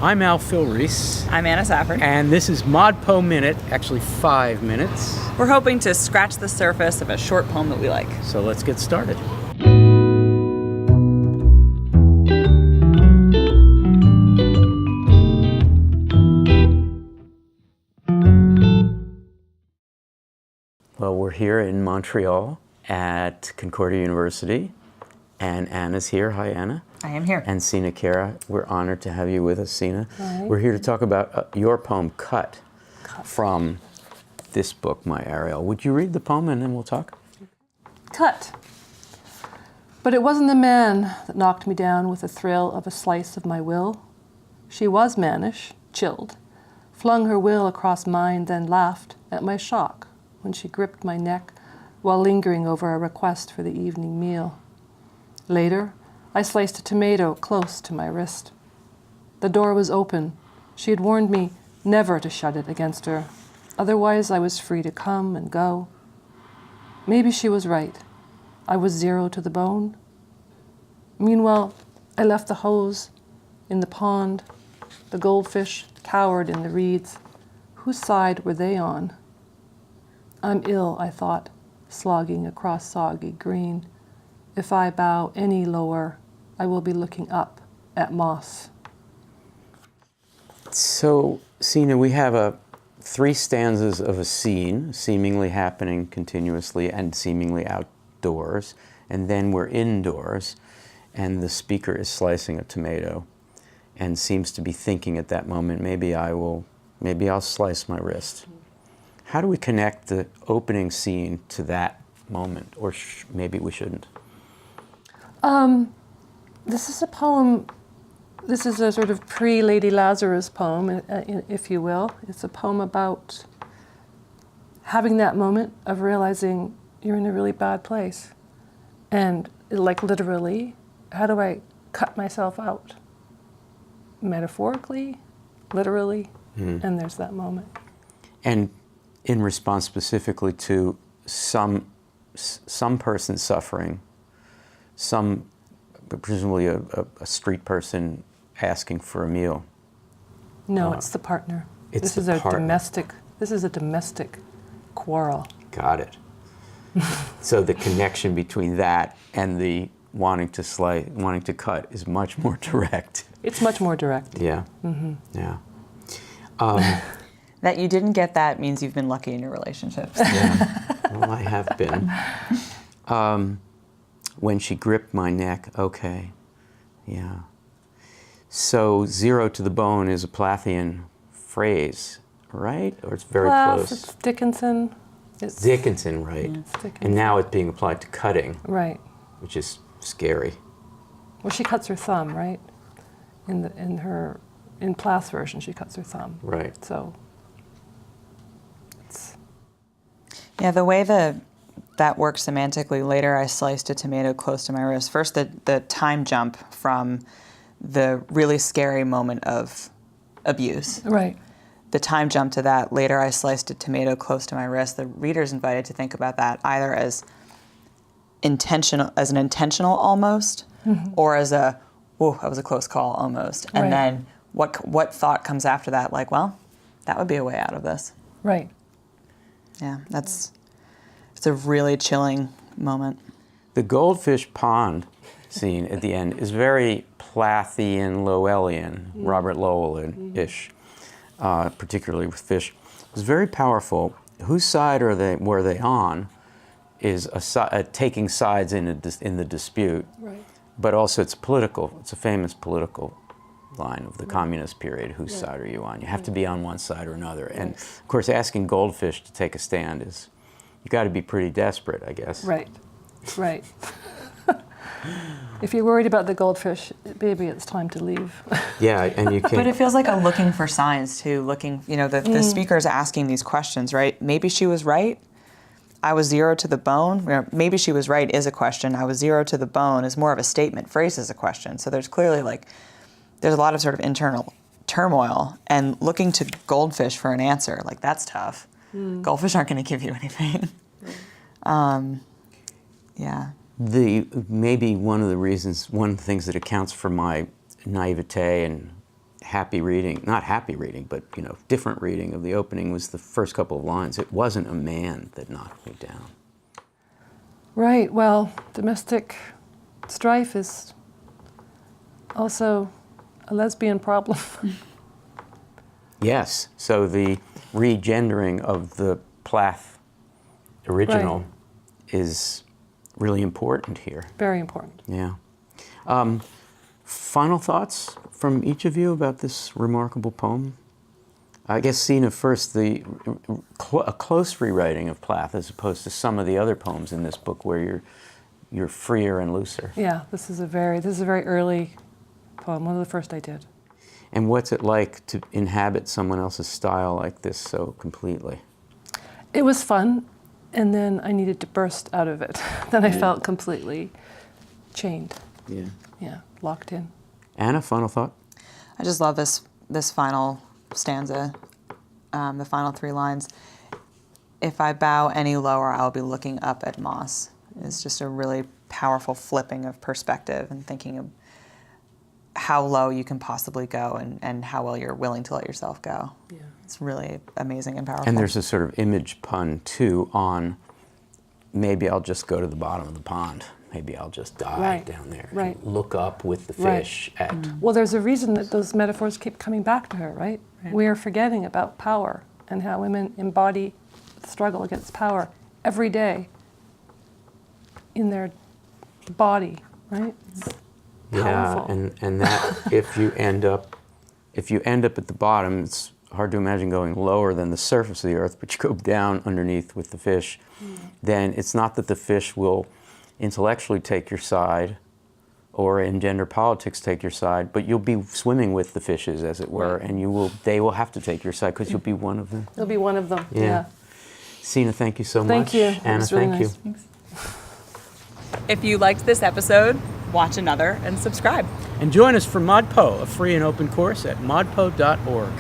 I'm Filreis. I'm Anna Safford. And this is ModPoMinute, actually 5 minutes. We're hoping to scratch the surface of a short poem that we like. So let's get started. Well, we're here in Montreal at Concordia University, and Anna's here. Hi, Anna. I am here. And Sina Queyras. We're honored to have you with us, Sina. Hi. We're here to talk about your poem, Cut, from this book, My Ariel. Would you read the poem and then we'll talk? Cut. But it wasn't the man that knocked me down with the thrill of a slice of my will. She was mannish, chilled, flung her will across mine, then laughed at my shock when she gripped my neck while lingering over a request for the evening meal. Later, I sliced a tomato close to my wrist. The door was open. She had warned me never to shut it against her. Otherwise, I was free to come and go. Maybe she was right. I was zero to the bone. Meanwhile, I left the hose in the pond. The goldfish cowered in the reeds. Whose side were they on? I'm ill, I thought, slogging across soggy green. If I bow any lower, I will be looking up at moss. So, Sina, we have 3 stanzas of a scene, seemingly happening continuously and seemingly outdoors, and then we're indoors, and the speaker is slicing a tomato and seems to be thinking at that moment, maybe I'll slice my wrist. How do we connect the opening scene to that moment, or maybe we shouldn't? This is a poem, this is a sort of pre-Lady Lazarus poem, if you will. It's a poem about having that moment of realizing you're in a really bad place. And like literally, how do I cut myself out? Metaphorically, literally, and there's that moment. And in response specifically to some person suffering, presumably a street person asking for a meal. No, it's the partner. This is a domestic quarrel. Got it. So the connection between that and the wanting to cut is much more direct. It's much more direct. Yeah. Mm-hmm. Yeah. That you didn't get that means you've been lucky in your relationships. Yeah. Well, I have been. When she gripped my neck, okay, yeah. So zero to the bone is a Plathian phrase, right? Or it's very close. It's Dickinson. Dickinson, right. Yeah, it's Dickinson. And now it's being applied to cutting. Right. Which is scary. Well, she cuts her thumb, right? In Plath's version, she cuts her thumb. Right. So it's... Yeah, the way that works semantically, later I sliced a tomato close to my wrist. First, the time jump from the really scary moment of abuse. Right. The time jump to that, later I sliced a tomato close to my wrist. The reader's invited to think about that either as an intentional almost, or as a, whoa, that was a close call almost. And then what thought comes after that? Like, well, that would be a way out of this. Right. Yeah, it's a really chilling moment. The goldfish pond scene at the end is very Plathian, Lowellian, Robert Lowell-ish, particularly with fish. It's very powerful. Whose side were they on is taking sides in the dispute, Right. but also it's political. It's a famous political line of the communist period. Whose side are you on? You have to be on one side or another. And of course, asking goldfish to take a stand is, you got to be pretty desperate, I guess. Right. Right. If you're worried about the goldfish, maybe it's time to leave. Yeah, and you can. But it feels like a looking for signs too. The speaker's asking these questions, right? Maybe she was right. I was zero to the bone. Maybe she was right is a question. I was zero to the bone is more of a statement. Phrase is a question. So there's clearly there's a lot of sort of internal turmoil, and looking to goldfish for an answer, that's tough. Goldfish aren't going to give you anything. Yeah. Maybe one of the things that accounts for my naivete and happy reading, not happy reading, but different reading of the opening was the first couple of lines. It wasn't a man that knocked me down. Right, well, domestic strife is also a lesbian problem. Yes, so the regendering of the Plath original is really important here. Very important. Yeah. Final thoughts from each of you about this remarkable poem? I guess, Sina, first, a close rewriting of Plath as opposed to some of the other poems in this book where you're freer and looser. Yeah, this is a very early poem, one of the first I did. And what's it like to inhabit someone else's style like this so completely? It was fun, and then I needed to burst out of it. Then I felt completely chained. Yeah. Yeah, locked in. Anna, final thought? I just love this final stanza, the final 3 lines. If I bow any lower, I'll be looking up at moss. It's just a really powerful flipping of perspective and thinking of how low you can possibly go and how well you're willing to let yourself go. Yeah. It's really amazing and powerful. And there's a sort of image pun, too, on maybe I'll just go to the bottom of the pond. Maybe I'll just die down there. Right. And look up with the fish at... Well, there's a reason that those metaphors keep coming back to her, right? We are forgetting about power and how women embody the struggle against power every day in their body, right? It's powerful. Yeah, and that if you end up at the bottom, it's hard to imagine going lower than the surface of the earth, but you go down underneath with the fish, then it's not that the fish will intellectually take your side or in gender politics take your side, but you'll be swimming with the fishes, as it were, and they will have to take your side because you'll be one of them. You'll be one of them, yeah. Sina, thank you so much. Thank you. Anna, It was really thank nice. you. Thanks. If you liked this episode, watch another and subscribe. And join us for ModPo, a free and open course at modpo.org.